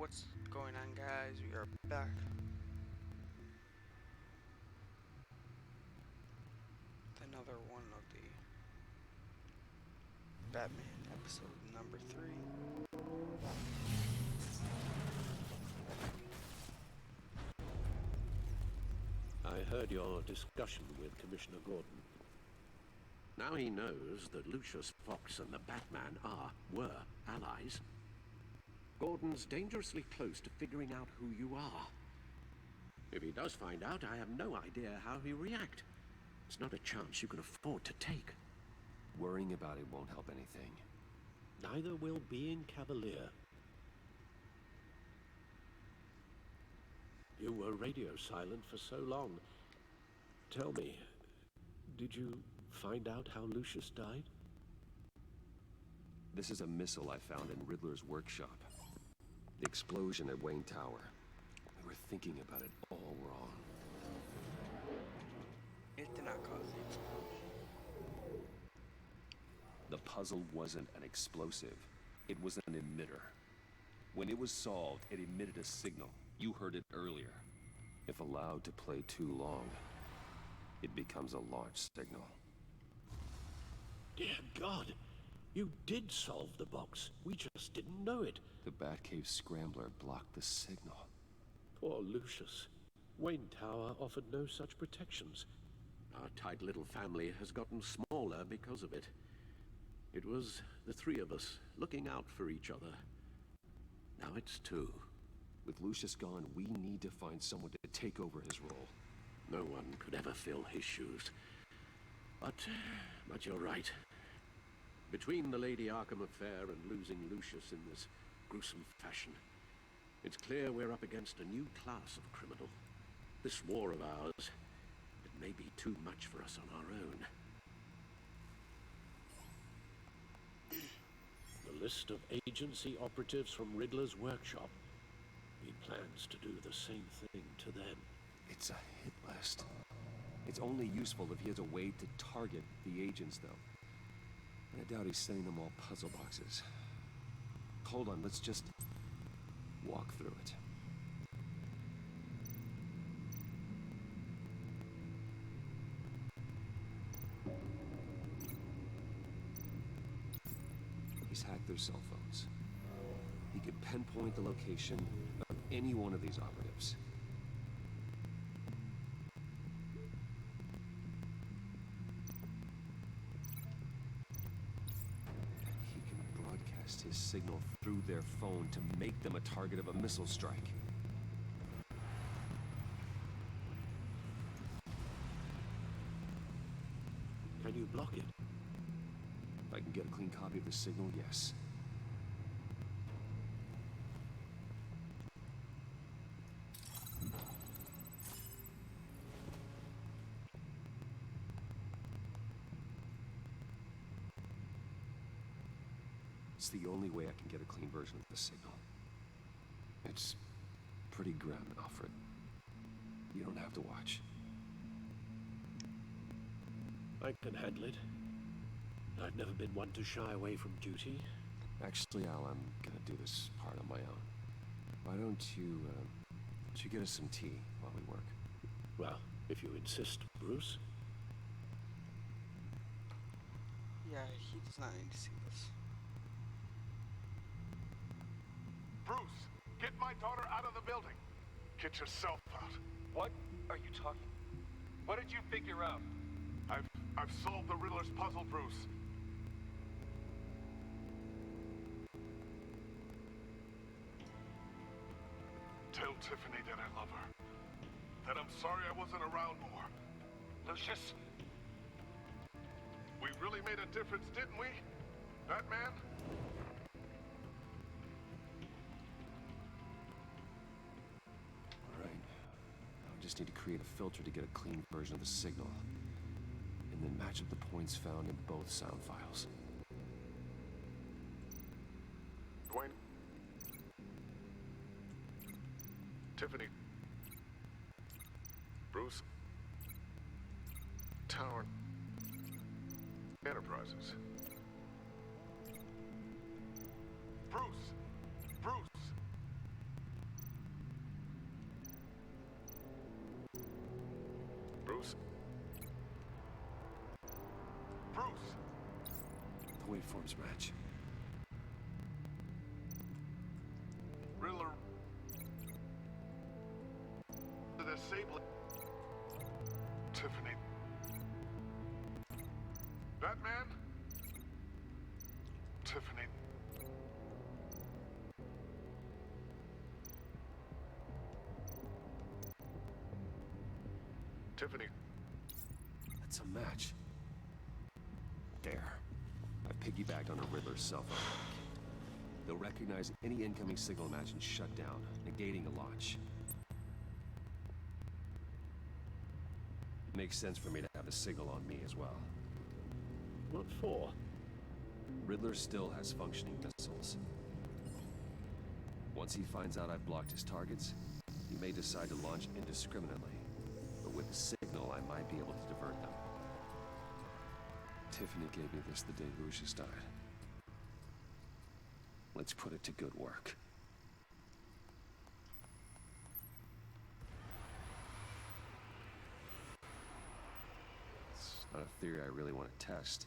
What's going on, guys? We are back. With another one of the Batman episode number 3. I heard your discussion with Commissioner Gordon. Now he knows that Lucius Fox and the Batman were allies. Gordon's dangerously close to figuring out who you are. If he does find out, I have no idea how he'll react. It's not a chance you can afford to take. Worrying about it won't help anything. Neither will being cavalier. You were radio silent for so long. Tell me, did you find out how Lucius died? This is a missile I found in Riddler's workshop. The explosion at Wayne Tower. We were thinking about it all wrong. It did not cause the explosion. The puzzle wasn't an explosive. It was an emitter. When it was solved, it emitted a signal. You heard it earlier. If allowed to play too long, it becomes a launch signal. Dear God, you did solve the box. We just didn't know it. The Batcave Scrambler blocked the signal. Poor Lucius. Wayne Tower offered no such protections. Our tight little family has gotten smaller because of it. It was the three of us looking out for each other. Now it's two. With Lucius gone, we need to find someone to take over his role. No one could ever fill his shoes. But you're right. Between the Lady Arkham affair and losing Lucius in this gruesome fashion, it's clear we're up against a new class of criminal. This war of ours, it may be too much for us on our own. The list of agency operatives from Riddler's workshop. He plans to do the same thing to them. It's a hit list. It's only useful if he has a way to target the agents, though. I doubt he's sending them all puzzle boxes. Hold on, let's just walk through it. He's hacked their cell phones. He could pinpoint the location of any one of these operatives. He can broadcast his signal through their phone to make them a target of a missile strike. Can you block it? If I can get a clean copy of the signal, yes. It's the only way I can get a clean version of the signal. It's pretty grim, Alfred. You don't have to watch. I can handle it. I've never been one to shy away from duty. Actually, Al, I'm gonna do this part on my own. Why don't you get us some tea while we work? Well, if you insist, Bruce. Yeah, he does not need to see this. Bruce, get my daughter out of the building. Get yourself out. What are you talking? What did you figure out? I've solved the Riddler's puzzle, Bruce. Tell Tiffany that I love her. That I'm sorry I wasn't around more. Lucius? We really made a difference, didn't we? Batman? All right. Now I just need to create a filter to get a clean version of the signal. And then match up the points found in both sound files. Dwayne? Tiffany? Bruce? Tower Enterprises. Bruce! Bruce! Bruce! The waveforms match. Riddler... The disabling... Tiffany... Batman? Tiffany... Tiffany... That's a match. There. I've piggybacked on a Riddler's cell phone. They'll recognize any incoming signal match and shut down, negating a launch. Makes sense for me to have a signal on me as well. What for? Riddler still has functioning missiles. Once he finds out I've blocked his targets, he may decide to launch indiscriminately. But with the signal, I might be able to divert them. Tiffany gave me this the day Lucius died. Let's put it to good work. It's not a theory I really want to test.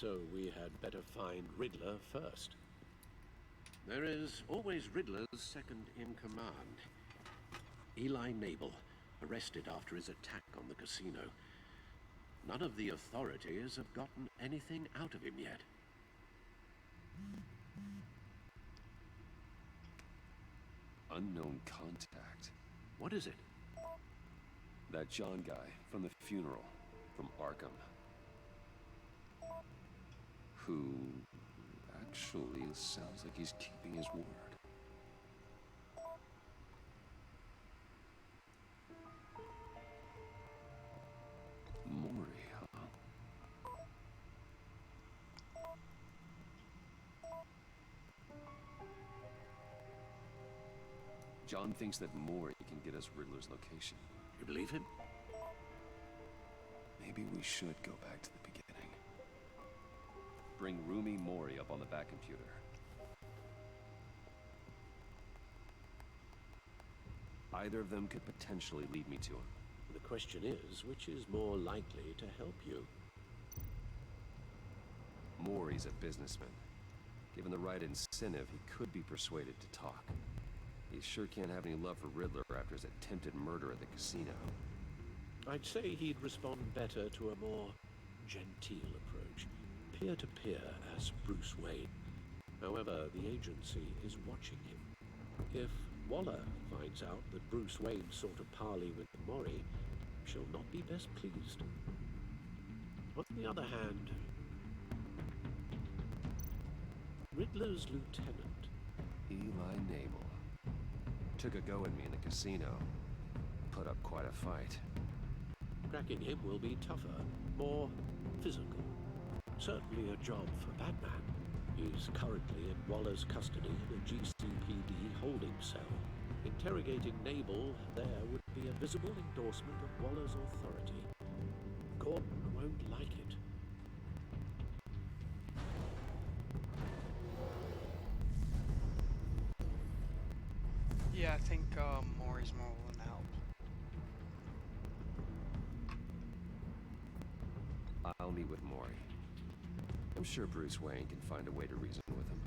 So we had better find Riddler first. There is always Riddler's second in command. Eli Nabel, arrested after his attack on the casino. None of the authorities have gotten anything out of him yet. Unknown contact. What is it? That John guy from the funeral, from Arkham. Who actually sounds like he's keeping his word. Maury, huh? John thinks that Maury can get us Riddler's location. You believe him? Maybe we should go back to the beginning. Bring Rumi Mori up on the back computer. Either of them could potentially lead me to him. The question is, which is more likely to help you? Mori's a businessman. Given the right incentive, he could be persuaded to talk. He sure can't have any love for Riddler after his attempted murder at the casino. I'd say he'd respond better to a more genteel approach. Peer-to-peer as Bruce Wayne. However, the agency is watching him. If Waller finds out that Bruce Wayne sought a parley with Mori, she'll not be best pleased. On the other hand, Riddler's lieutenant, Eli Nabel. Took a go at me in the casino. Put up quite a fight. cracking him will be tougher, more physical. Certainly a job for Batman. He's currently in Waller's custody in a GCPD holding cell. Interrogating Nabel there would be a visible endorsement of Waller's authority. Gordon won't like it. Yeah, I think Maury's more willing to help. I'll meet with Maury. I'm sure Bruce Wayne can find a way to reason with him.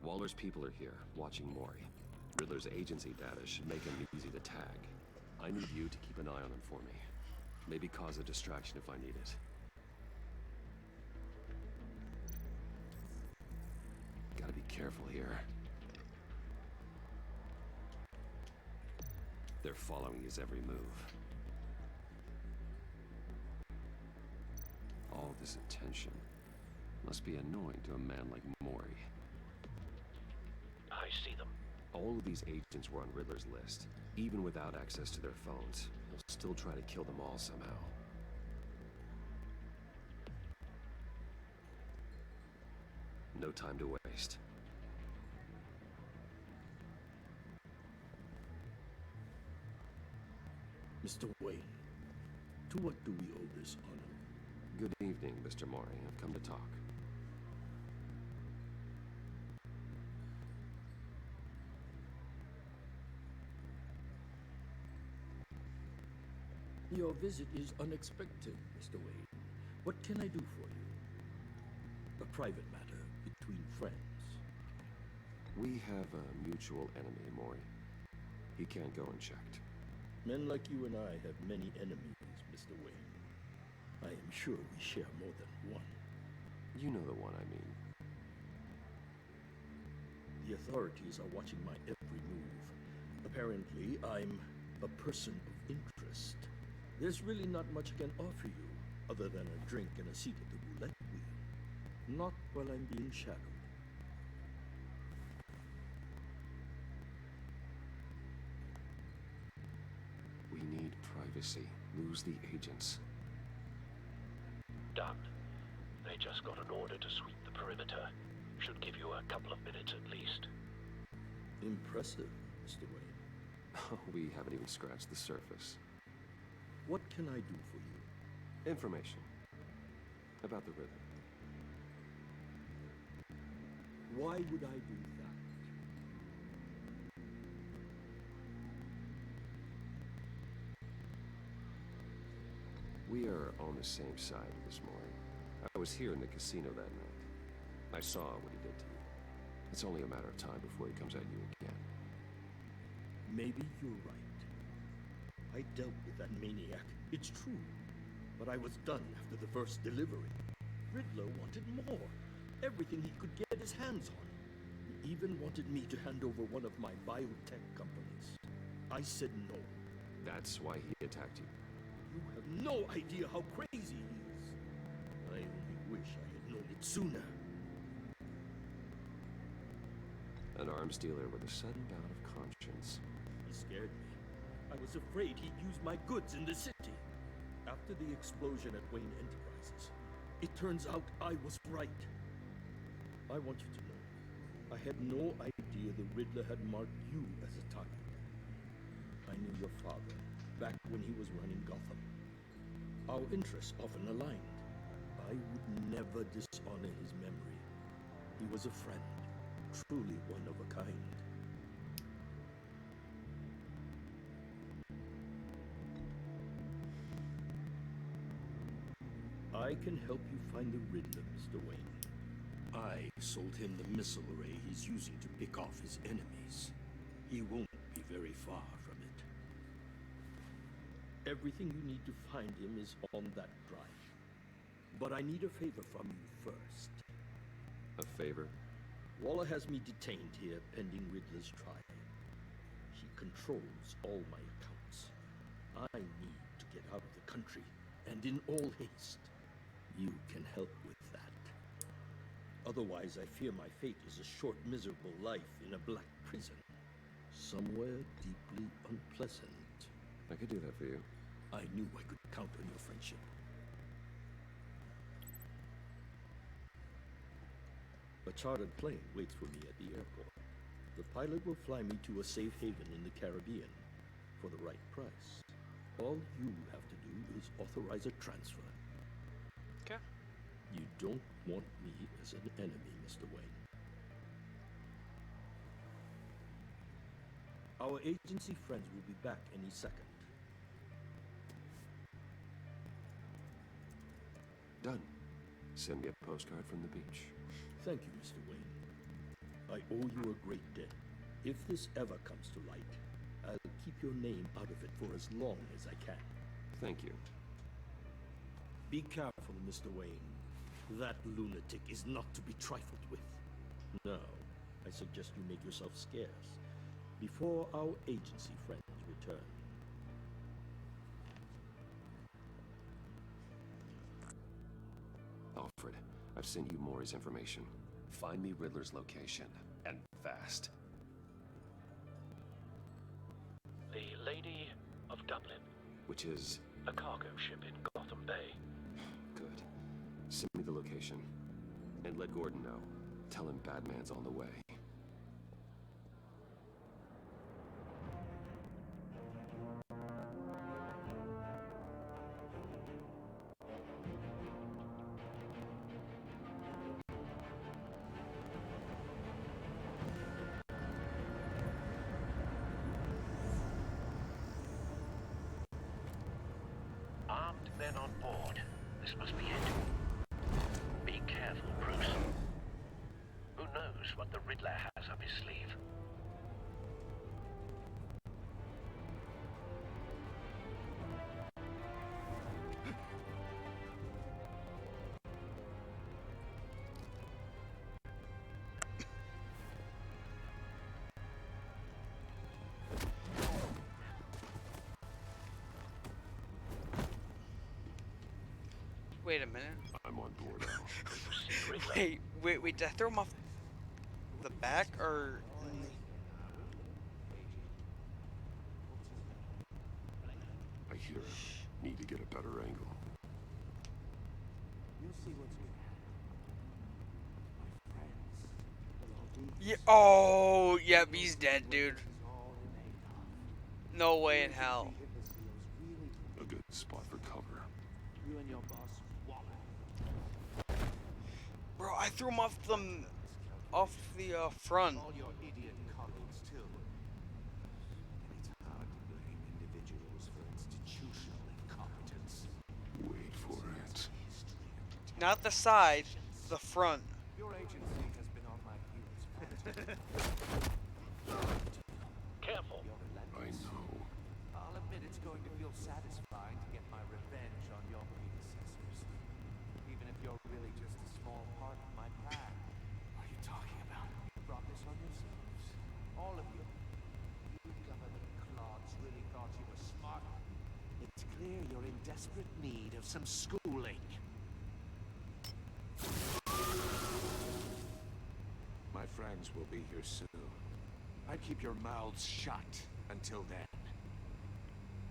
Waller's people are here, watching Maury. Riddler's agency data should make him easy to tag. I need you to keep an eye on him for me. Maybe cause a distraction if I need it. Gotta be careful here. They're following his every move. this attention? Must be annoying to a man like Mori. I see them. All of these agents were on Riddler's list. Even without access to their phones, he'll still try to kill them all somehow. No time to waste. Mr. Wayne, to what do we owe this honor? Good evening, Mr. Mori. I've come to talk. Your visit is unexpected, Mr. Wayne. What can I do for you? A private matter between friends. We have a mutual enemy, Mori. He can't go unchecked. Men like you and I have many enemies, Mr. Wayne. I am sure we share more than one. You know the one I mean. The authorities are watching my every move. Apparently, I'm a person of interest. There's really not much I can offer you, other than a drink and a seat at the roulette wheel. Not while I'm being shadowed. We need privacy. Lose the agents. Done. They just got an order to sweep the perimeter. Should give you a couple of minutes at least. Impressive, Mr. Wayne. We haven't even scratched the surface. What can I do for you? Information. About the Riddler. Why would I do that? We are on the same side this morning. I was here in the casino that night. I saw what he did to you. It's only a matter of time before he comes at you again. Maybe you're right. I dealt with that maniac, it's true. But I was done after the first delivery. Riddler wanted more. Everything he could get his hands on. He even wanted me to hand over one of my biotech companies. I said no. That's why he attacked you. You have no idea how crazy he is. I only wish I had known it sooner. An arms dealer with a sudden bout of conscience. He scared me. I was afraid he'd use my goods in the city. After the explosion at Wayne Enterprises, it turns out I was right. I want you to know, I had no idea the Riddler had marked you as a target. I knew your father, back when he was running Gotham. Our interests often aligned. I would never dishonor his memory. He was a friend, truly one of a kind. I can help you find the Riddler, Mr. Wayne. I sold him the missile array he's using to pick off his enemies. He won't be very far from it. Everything you need to find him is on that drive. But I need a favor from you first. A favor? Waller has me detained here pending Riddler's trial. He controls all my accounts. I need to get out of the country, and in all haste. You can help with that. Otherwise, I fear my fate is a short, miserable life in a black prison. Somewhere deeply unpleasant. I could do that for you. I knew I could count on your friendship. A chartered plane waits for me at the airport. The pilot will fly me to a safe haven in the Caribbean for the right price. All you have to do is authorize a transfer. Okay. You don't want me as an enemy, Mr. Wayne. Our agency friends will be back any second. Done. Send me a postcard from the beach. Thank you, Mr. Wayne. I owe you a great debt. If this ever comes to light, I'll keep your name out of it for as long as I can. Thank you. Be careful, Mr. Wayne. That lunatic is not to be trifled with. Now, I suggest you make yourself scarce before our agency friends return. Alfred. I've sent you Maury's information. Find me Riddler's location, and fast. The Lady of Dublin. Which is... A cargo ship in Gotham Bay. good. Send me the location. And let Gordon know. Tell him Batman's on the way. Armed men on board. This must be it. Be careful, Bruce. Who knows what the Riddler has up his sleeve? Wait a minute. I'm on board now. Wait, did I throw him off the back or? I hear him. Need to get a better angle. Yeah. Oh, yep, he's dead, dude. No way in hell. A good spot for cover. Bro, I threw him off the front. All your idiot colleagues too. And it's hard to blame individuals for institutional incompetence. Wait for it. Not the side, the front. Your agency has been on my heels. Careful. You're relentless. I know. I'll admit it's going to feel satisfying to get my revenge on your predecessors. Even if you're really just a small part of my plan. What are you talking about? You brought this on yourselves. All of you. You government clods really thought you were smart. It's clear you're in desperate need of some schooling. My friends will be here soon. I'd keep your mouths shut until then.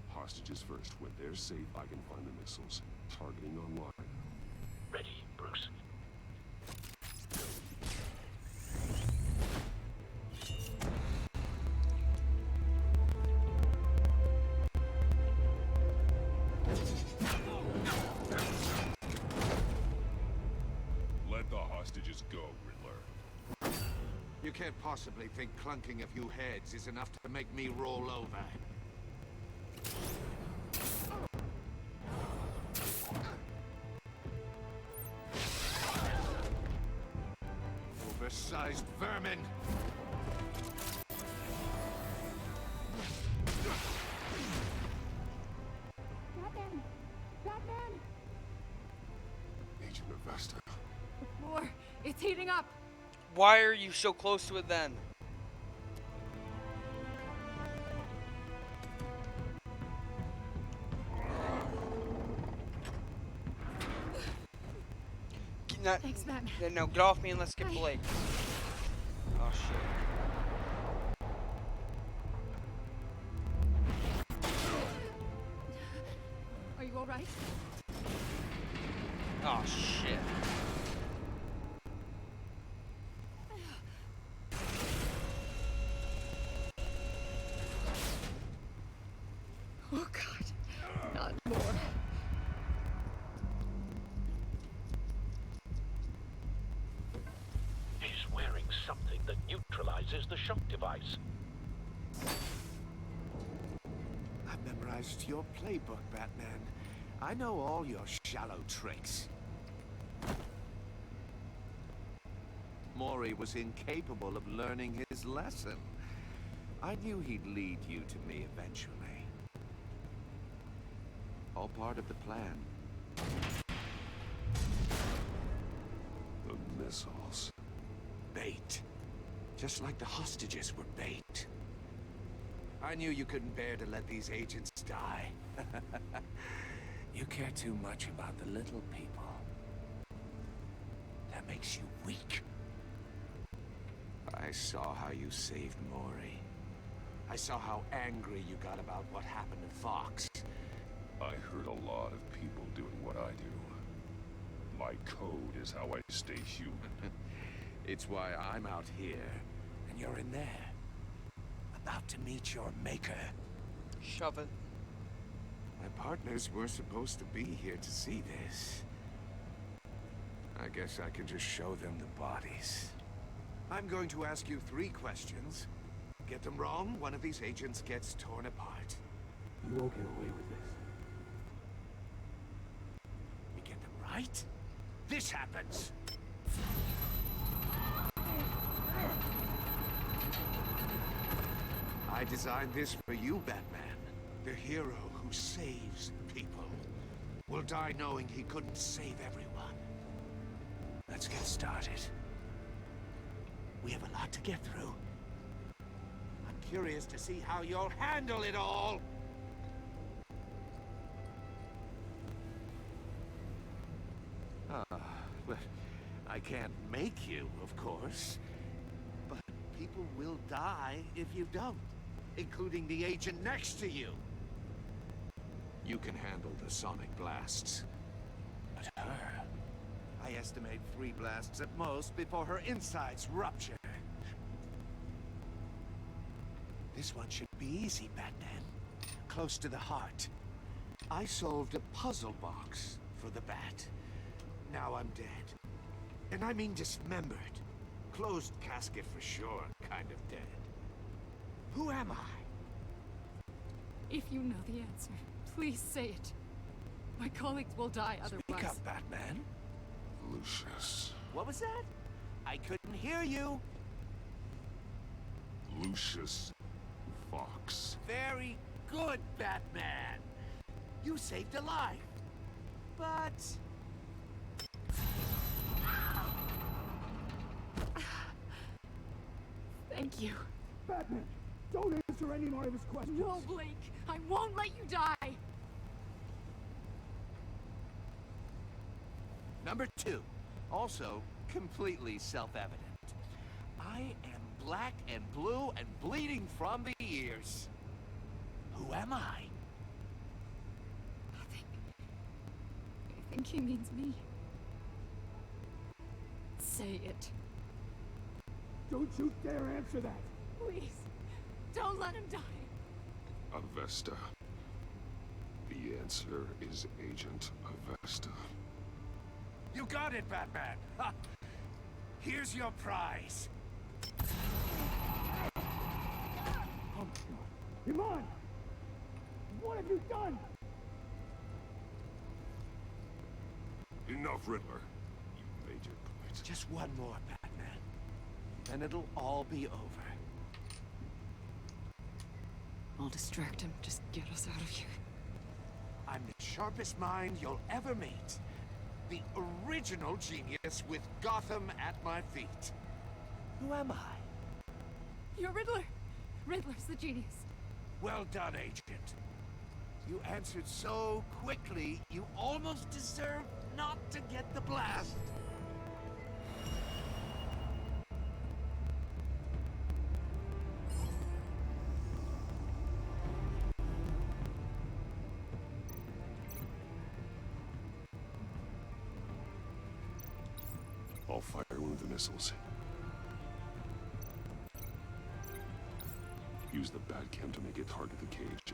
Hostages first. When they're safe, I can find the missiles. Targeting online. Ready, Bruce. Let the hostages go, Riddler. You can't possibly think clunking a few heads is enough to make me roll over. Oversized vermin! Batman! Batman! Agent of Vesta. More! It's heating up! Why are you so close to it then? Thanks, Batman. No, get off me and let's get Blake. Oh shit. Are you alright? Oh shit. Oh god. Not more. He's wearing something that neutralizes the shock device. I've memorized your playbook, Batman. I know all your shallow tricks. Maury was incapable of learning his lesson. I knew he'd lead you to me eventually. All part of the plan. The missiles. Bait. Just like the hostages were bait. I knew you couldn't bear to let these agents die. You care too much about the little people. makes you weak. I saw how you saved Maury. I saw how angry you got about what happened to Fox. I heard a lot of people doing what I do. My code is how I stay human. It's why I'm out here, and you're in there. About to meet your maker. Shove it. My partners were supposed to be here to see this. I guess I can just show them the bodies. I'm going to ask you 3 questions. Get them wrong, one of these agents gets torn apart. You won't get away with this. We get them right, this happens. I designed this for you, Batman. The hero who saves people will die knowing he couldn't save everyone. Let's get started. We have a lot to get through. I'm curious to see how you'll handle it all. Well, I can't make you, of course. But people will die if you don't, including the agent next to you. You can handle the sonic blasts. But her... I estimate 3 blasts at most before her insides rupture. This one should be easy, Batman. Close to the heart. I solved a puzzle box for the Bat. Now I'm dead. And I mean dismembered. Closed casket for sure, kind of dead. Who am I? If you know the answer, please say it. My colleagues will die otherwise. Speak up, Batman. Lucius. What was that? I couldn't hear you. Lucius Fox. Very good, Batman. You saved a life. But... Thank you. Batman, don't answer any more of his questions. No, Blake. I won't let you die. Number 2. Also, completely self-evident. I am black and blue and bleeding from the ears. Who am I? I think he means me. Say it. Don't you dare answer that. Please. Don't let him die. Avesta. The answer is Agent Avesta. You got it, Batman. Ha. Here's your prize. Oh my God. Iman! What have you done? Enough, Riddler. You made your point. Just one more, Batman. And it'll all be over. I'll distract him. Just get us out of here. I'm the sharpest mind you'll ever meet. The original genius with Gotham at my feet. Who am I? You're Riddler. Riddler's the genius. Well done, Agent. You answered so quickly, you almost deserve not to get the blast. I'll fire one of the missiles. Use the Batcam to make it target the cage.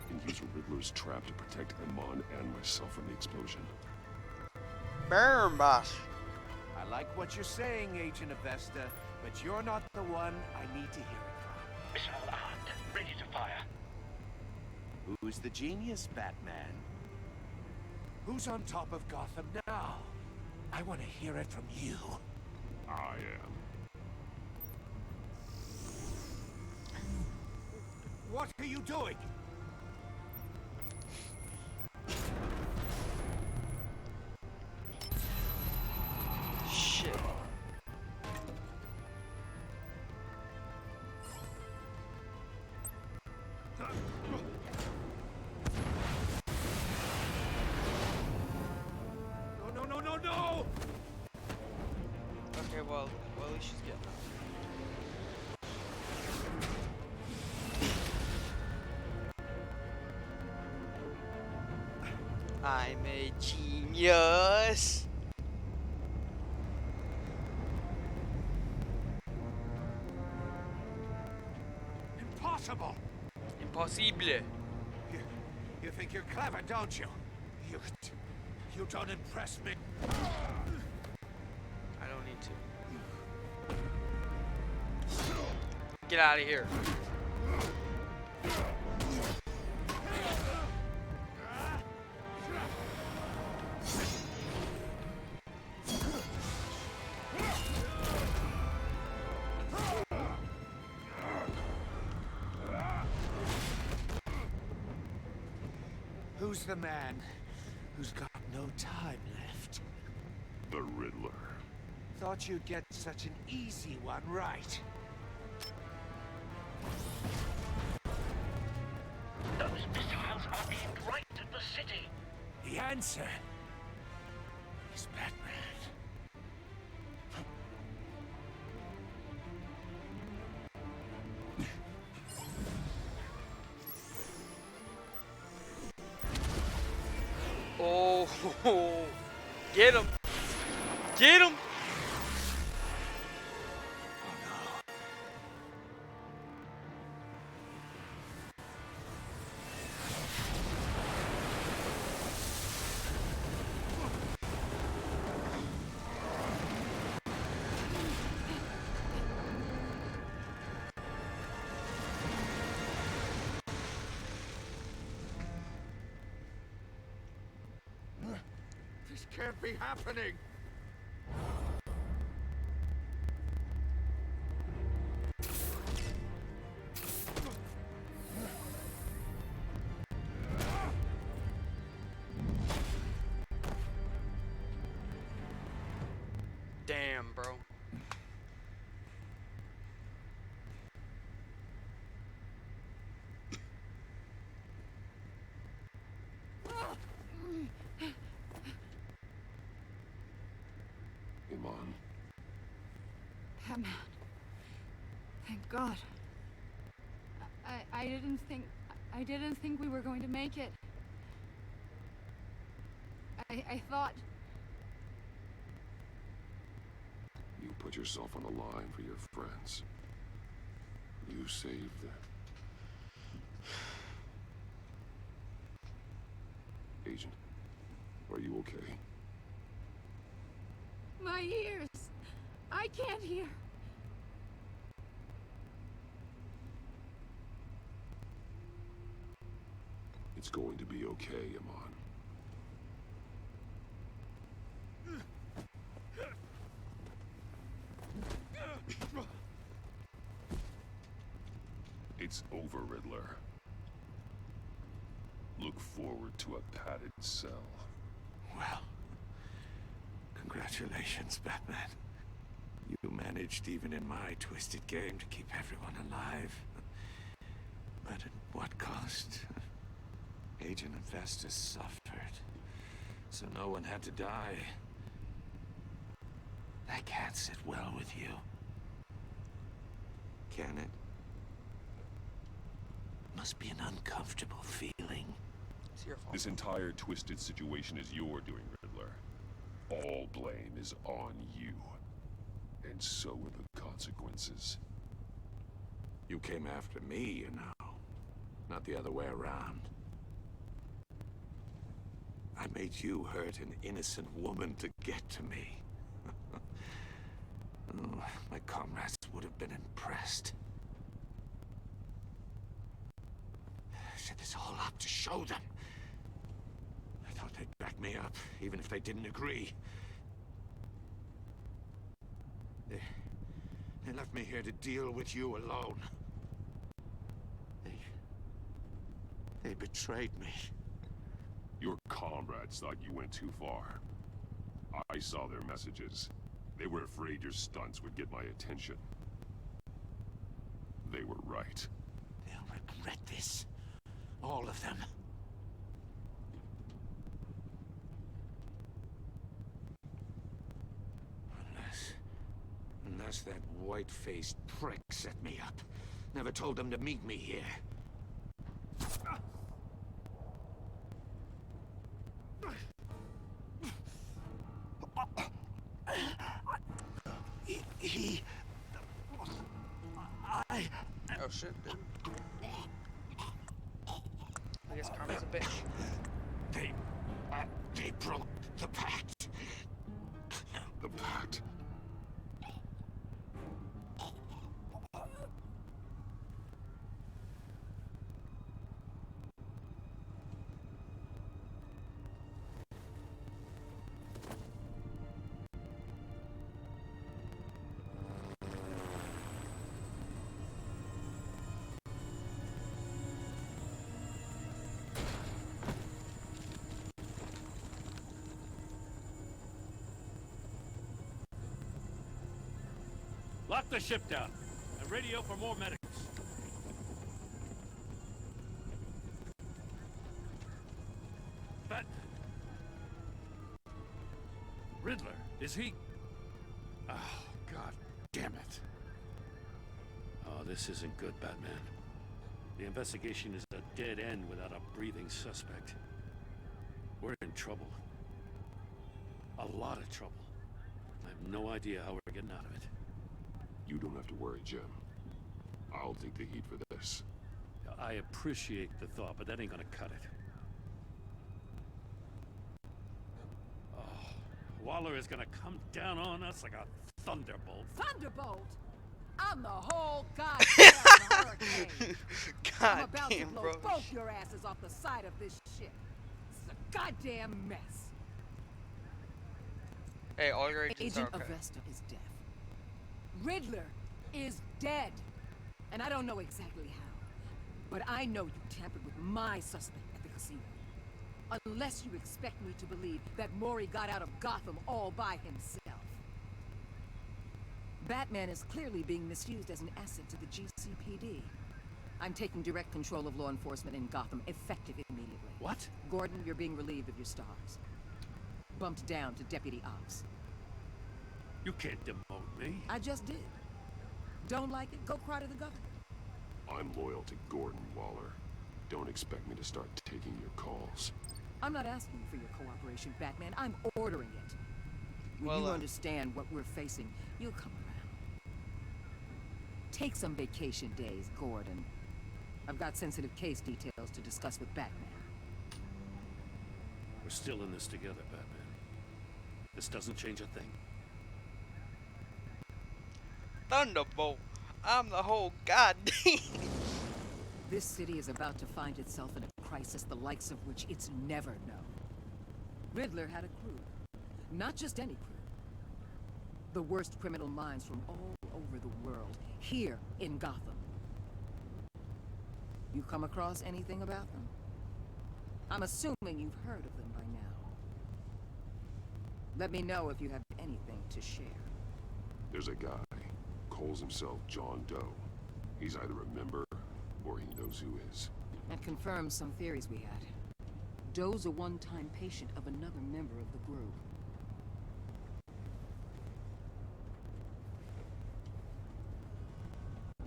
And use Riddler's trap to protect Iman and myself from the explosion. Burn, boss. I like what you're saying, Agent Avesta, but you're not the one I need to hear it from. Missile armed, ready to fire. Who's the genius, Batman? Who's on top of Gotham now? I want to hear it from you. I am. What are you doing? Shit. Okay, well, at least she's getting up. I'm a genius. Impossible! Impossible. You think you're clever, don't you? You don't impress me. I don't need to. Get out of here. Who's the man who's got no time left? The Riddler. Thought you'd get such an easy one right. Those missiles are aimed right at the city. The answer is Batman. Oh, get him. Get him. This can't be happening! Damn, bro. Iman. Batman. Thank God. I didn't think we were going to make it. I thought... You put yourself on the line for your friends. You saved them. Agent, are you okay? My ears! I can't hear! It's going to be okay, Iman. It's over, Riddler. Look forward to a padded cell. Well, congratulations, Batman. You managed, even in my twisted game, to keep everyone alive. But at what cost? Agent and Festus suffered, so no one had to die. That can't sit well with you. Can it? Must be an uncomfortable feeling. It's your fault. This entire twisted situation is your doing, Riddler. All blame is on you. And so are the consequences. You came after me, you know. Not the other way around. I made you hurt an innocent woman to get to me. Oh, my comrades would have been impressed. I set this all up to show them. I thought they'd back me up, even if they didn't agree. They left me here to deal with you alone. They betrayed me. Your comrades thought you went too far. I saw their messages. They were afraid your stunts would get my attention. They were right. They'll regret this. All of them. Unless that white-faced prick set me up. Never told them to meet me here. Oh shit, dude. I guess karma's a bitch. They broke the pact. The pact. Lock the ship down and radio for more medics. Batman. Riddler, is he? Oh, God damn it. Oh, this isn't good, Batman. The investigation is a dead end without a breathing suspect. We're in trouble. A lot of trouble. I have no idea how we're getting out of it. You don't have to worry, Jim. I'll take the heat for this. I appreciate the thought, but that ain't gonna cut it. Oh, Waller is gonna come down on us like a thunderbolt. Thunderbolt? I'm the whole goddamn hurricane. I'm God about damn, to blow bro. both your asses off the side of this ship. This is a goddamn mess. Hey, all your agents Agent are okay. Avesta is deaf. Riddler is dead. And I don't know exactly how. But I know you tampered with my suspect at the casino. Unless you expect me to believe that Maury got out of Gotham all by himself. Batman is clearly being misused as an asset to the GCPD. I'm taking direct control of law enforcement in Gotham, effective immediately. What? Gordon, you're being relieved of your stars. Bumped down to Deputy Ops. You can't demote me. I just did. Don't like it? Go cry to the governor. I'm loyal to Gordon Waller. Don't expect me to start taking your calls. I'm not asking for your cooperation, Batman. I'm ordering it. When Well, you understand what we're facing, you'll come around. Take some vacation days, Gordon. I've got sensitive case details to discuss with Batman. We're still in this together, Batman. This doesn't change a thing. Thunderbolt. I'm the whole goddamn. This city is about to find itself in a crisis the likes of which it's never known. Riddler had a crew. Not just any crew. The worst criminal minds from all over the world, here in Gotham. You come across anything about them? I'm assuming you've heard of them by now. Let me know if you have anything to share. There's a guy, calls himself John Doe. He's either a member, or he knows who is. That confirms some theories we had. Doe's a one-time patient of another member of the group.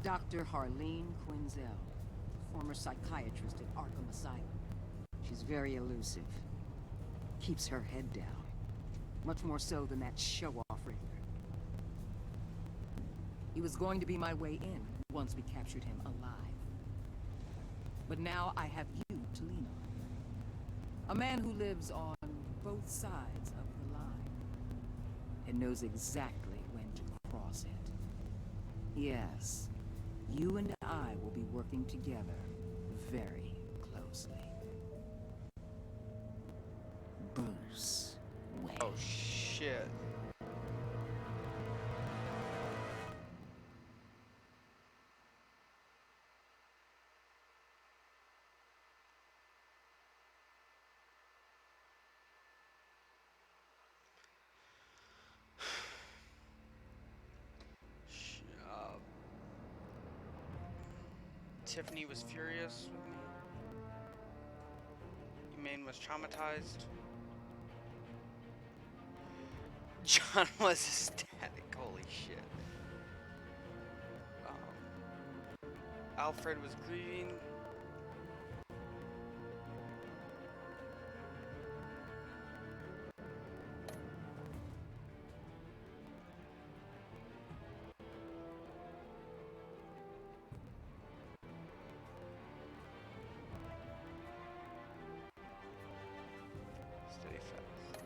Dr. Harleen Quinzel, former psychiatrist at Arkham Asylum. She's very elusive. Keeps her head down. Much more so than that show-off Riddler. He was going to be my way in once we captured him alive. But now I have you to lean on. A man who lives on both sides of the line. And knows exactly when to cross it. Yes, you and I will be working together very closely. Bruce Wayne. Oh shit. Tiffany was furious with me. Emaine was traumatized. John was ecstatic. Holy shit. Alfred was grieving. Steady fast.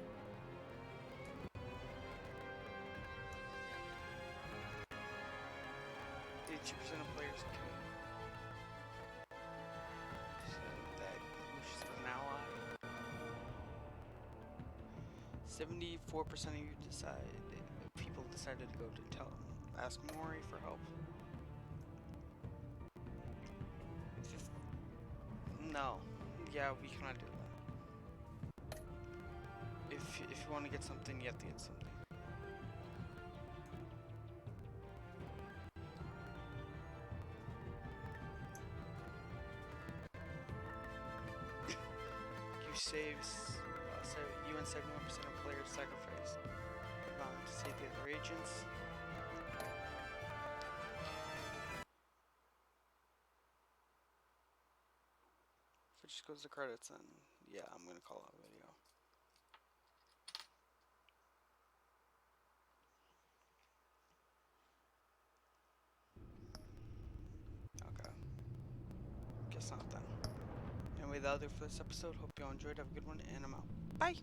82% of players can say that Lucius is an ally. 74% of you people decided to go to ask Mori for help. No. Yeah, we cannot do that. If you want to get something, you have to get something. You and 71% of players sacrifice to save the other agents. If it just goes to credits, then yeah, I'm gonna call out a video. Okay. Guess not then. Anyway, that'll do for this episode. Hope you all enjoyed. Have a good one, and I'm out. Bye!